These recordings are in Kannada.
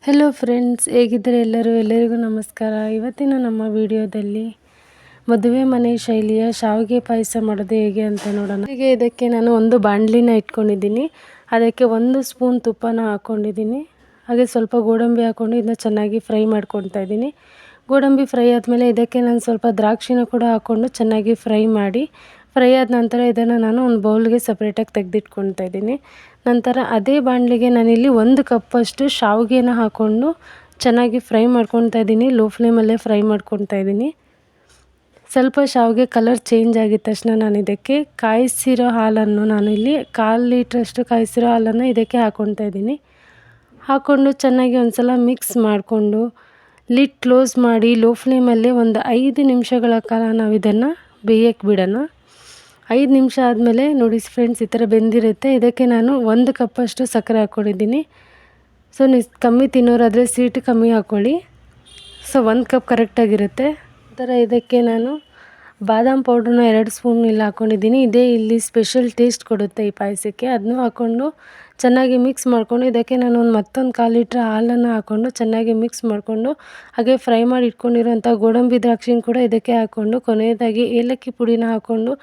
ಹೆಲೋ ಫ್ರೆಂಡ್ಸ್, ಹೇಗಿದ್ದಾರೆ ಎಲ್ಲರಿಗೂ ನಮಸ್ಕಾರ. ಇವತ್ತಿನ ನಮ್ಮ ವಿಡಿಯೋದಲ್ಲಿ ಮದುವೆ ಮನೆ ಶೈಲಿಯ ಶಾವಿಗೆ ಪಾಯಸ ಮಾಡೋದು ಹೇಗೆ ಅಂತ ನೋಡೋಣ. ಹೀಗೆ ಇದಕ್ಕೆ ನಾನು ಒಂದು ಬಾಣಲಿನ ಇಟ್ಕೊಂಡಿದ್ದೀನಿ. ಅದಕ್ಕೆ 1 ಸ್ಪೂನ್ ತುಪ್ಪನ ಹಾಕ್ಕೊಂಡಿದ್ದೀನಿ. ಹಾಗೆ ಸ್ವಲ್ಪ ಗೋಡಂಬಿ ಹಾಕ್ಕೊಂಡು ಇದನ್ನ ಚೆನ್ನಾಗಿ ಫ್ರೈ ಮಾಡ್ಕೊತಾ ಇದ್ದೀನಿ. ಗೋಡಂಬಿ ಫ್ರೈ ಆದಮೇಲೆ ಇದಕ್ಕೆ ನಾನು ಸ್ವಲ್ಪ ದ್ರಾಕ್ಷಿನ ಕೂಡ ಹಾಕ್ಕೊಂಡು ಚೆನ್ನಾಗಿ ಫ್ರೈ ಆದ ನಂತರ ಇದನ್ನು ನಾನು ಒಂದು ಬೌಲ್ಗೆ ಸಪ್ರೇಟಾಗಿ ತೆಗೆದಿಟ್ಕೊತಾ ಇದ್ದೀನಿ. ನಂತರ ಅದೇ ಬಾಣಲಿಗೆ ನಾನಿಲ್ಲಿ 1 ಕಪ್ಪಷ್ಟು ಶಾವಿಗೆನ ಹಾಕ್ಕೊಂಡು ಚೆನ್ನಾಗಿ ಫ್ರೈ ಮಾಡ್ಕೊತಾ ಇದ್ದೀನಿ. ಲೋ ಫ್ಲೇಮಲ್ಲೇ ಫ್ರೈ ಮಾಡ್ಕೊತಾ ಇದ್ದೀನಿ. ಸ್ವಲ್ಪ ಶಾವಿಗೆ ಕಲರ್ ಚೇಂಜ್ ಆಗಿದ ತಕ್ಷಣ ನಾನು ಇದಕ್ಕೆ ಕಾಯಿಸಿರೋ ಹಾಲನ್ನು ನಾನಿಲ್ಲಿ 1/4 ಲೀಟ್ರಷ್ಟು ಕಾಯಿಸಿರೋ ಹಾಲನ್ನು ಇದಕ್ಕೆ ಹಾಕ್ಕೊತಾ ಇದ್ದೀನಿ. ಹಾಕ್ಕೊಂಡು ಚೆನ್ನಾಗಿ ಒಂದು ಸಲ ಮಿಕ್ಸ್ ಮಾಡಿಕೊಂಡು ಲಿಡ್ ಕ್ಲೋಸ್ ಮಾಡಿ ಲೋ ಫ್ಲೇಮಲ್ಲೇ ಒಂದು 5 ನಿಮಿಷಗಳ ಕಾಲ ನಾವು ಇದನ್ನು ಬೇಯಕ್ಕೆ ಬಿಡೋಣ. 5 ನಿಮಿಷ ಆದಮೇಲೆ ನೋಡಿ ಫ್ರೆಂಡ್ಸ್, ಈ ಥರ ಬೆಂದಿರುತ್ತೆ. ಇದಕ್ಕೆ ನಾನು 1 ಕಪ್ಪಷ್ಟು ಸಕ್ಕರೆ ಹಾಕ್ಕೊಂಡಿದ್ದೀನಿ. ಸೊ ನೀವು ಕಮ್ಮಿ ತಿನ್ನೋರಾದರೆ ಸ್ವೀಟ್ ಕಮ್ಮಿ ಹಾಕ್ಕೊಳ್ಳಿ. ಸೊ 1 ಕಪ್ ಕರೆಕ್ಟಾಗಿರುತ್ತೆ. ನಂತರ ಇದಕ್ಕೆ ನಾನು ಬಾದಾಮ್ ಪೌಡ್ರನ್ನ 2 ಸ್ಪೂನ್ ಇಲ್ಲಿ ಹಾಕ್ಕೊಂಡಿದ್ದೀನಿ. ಇದೇ ಇಲ್ಲಿ ಸ್ಪೆಷಲ್ ಟೇಸ್ಟ್ ಕೊಡುತ್ತೆ ಈ ಪಾಯಸಕ್ಕೆ. ಅದನ್ನು ಹಾಕ್ಕೊಂಡು ಚೆನ್ನಾಗಿ ಮಿಕ್ಸ್ ಮಾಡಿಕೊಂಡು ಇದಕ್ಕೆ ನಾನು ಮತ್ತೊಂದು 1/4 ಲೀಟ್ರ್ ಹಾಲನ್ನು ಹಾಕ್ಕೊಂಡು ಚೆನ್ನಾಗಿ ಮಿಕ್ಸ್ ಮಾಡಿಕೊಂಡು ಹಾಗೆ ಫ್ರೈ ಮಾಡಿ ಇಟ್ಕೊಂಡಿರೋಂಥ ಗೋಡಂಬಿ ದ್ರಾಕ್ಷಿನ ಕೂಡ ಇದಕ್ಕೆ ಹಾಕ್ಕೊಂಡು ಕೊನೆಯದಾಗಿ ಏಲಕ್ಕಿ ಪುಡಿನ ಹಾಕ್ಕೊಂಡು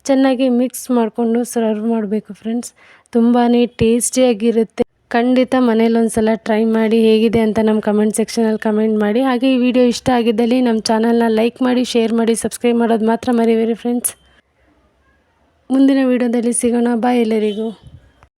ಚೆನ್ನಾಗಿ ಮಿಕ್ಸ್ ಮಾಡಿಕೊಂಡು ಸರ್ವ್ ಮಾಡಬೇಕು ಫ್ರೆಂಡ್ಸ್. ತುಂಬಾ ಟೇಸ್ಟಿಯಾಗಿರುತ್ತೆ. ಖಂಡಿತ ಮನೇಲಿ ಒಂದು ಸಲ ಟ್ರೈ ಮಾಡಿ ಹೇಗಿದೆ ಅಂತ ನಮ್ಮ ಕಮೆಂಟ್ ಸೆಕ್ಷನಲ್ಲಿ ಕಮೆಂಟ್ ಮಾಡಿ. ಹಾಗೆ ಈ ವಿಡಿಯೋ ಇಷ್ಟ ಆಗಿದ್ದಲ್ಲಿ ನಮ್ಮ ಚಾನಲ್ನ ಲೈಕ್ ಮಾಡಿ, ಶೇರ್ ಮಾಡಿ, ಸಬ್ಸ್ಕ್ರೈಬ್ ಮಾಡೋದು ಮಾತ್ರ ಮರಿಬೇಡಿ ಫ್ರೆಂಡ್ಸ್. ಮುಂದಿನ ವಿಡಿಯೋದಲ್ಲಿ ಸಿಗೋಣ. ಬಾಯ್ ಎಲ್ಲರಿಗೂ.